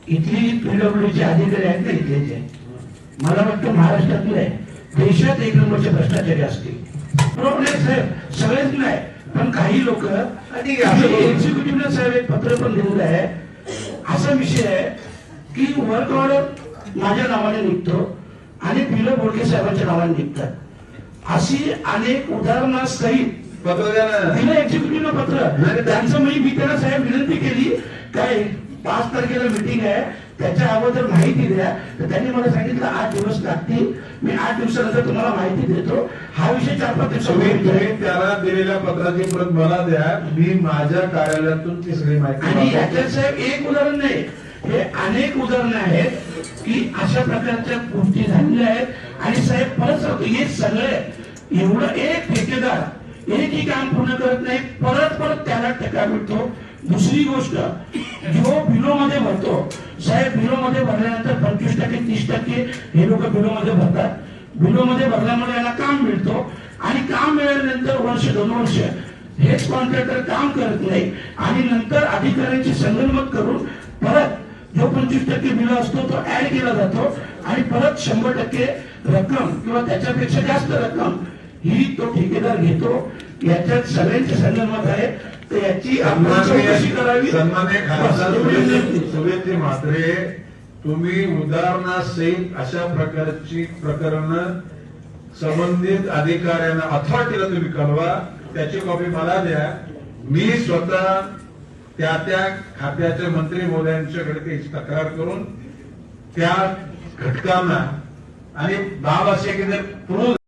इथली पीडब्ल्यूडीचे अधिकारी आहेत ना इथले मला वाटतं महाराष्ट्रातले देशात एक नंबरचे भ्रष्टाचारी असतील. बरोबर साहेब, सगळेच नाही पण काही लोक एक्झिक्युटिव्हला साहेब एक पत्र पण दिलेलं आहे. असा विषय आहे की वर्क ऑर्डर माझ्या नावाने निघतो आणि बिलं बोडके साहेबांच्या नावाने निघतात. अशी अनेक उदाहरणासहित पत्र द्या ना, दिलं एक्झिक्युटिव्हला पत्र. त्यांचं मी त्यांना साहेब विनंती केली काय 5 तारखेला मीटिंग आहे त्याच्या अगोदर माहिती द्या. तर त्यांनी मला सांगितलं 8 दिवस लागतील, मी 8 दिवसानंतर तुम्हाला माहिती देतो. हा विषय 4-5 दिवसात त्याला दिलेल्या पत्राची प्रत मला द्या, मी माझ्या कार्यालयातून ती सगळी माहिती. आणि याच्यात साहेब एक उदाहरण नाही, हे अनेक उदाहरणं आहेत की अशा प्रकारच्या गोष्टी झालेल्या आहेत. आणि साहेब परत सांगतो, हे सगळे एवढं एक ठेकेदार एकही काम पूर्ण करत नाही, परत त्याला टका मिळतो. दुसरी गोष्ट, जो बिलो मध्ये भरतो साहेब, बिलो मध्ये भरल्यानंतर 25%, 30% हे लोक बिलो मध्ये भरतात. बिलो मध्ये भरल्यामुळे याला काम मिळतो आणि काम मिळाल्यानंतर वर्ष 2 वर्ष हेच कॉन्ट्रॅक्टर काम करत नाही आणि नंतर अधिकाऱ्यांची संगनमत करून परत जो 25% बिल असतो तो ऍड केला जातो आणि परत 100% रक्कम किंवा त्याच्यापेक्षा जास्त रक्कम ही तो ठेकेदार घेतो. याच्यात सगळ्यांचे संगनमत आहे. तर याची चौकशी करावी. सन्माननीय खासदार सुवेंद्र म्हात्रे, तुम्ही उदाहरणासहित अशा प्रकारची प्रकरण संबंधित अधिकाऱ्यांना अथॉरिटीला तुम्ही कळवा, त्याची कॉपी मला द्या. मी स्वतः त्या खात्याचे मंत्री महोदयांच्याकडे त्याची तक्रार करून त्या घटकांना आणि बाब असे की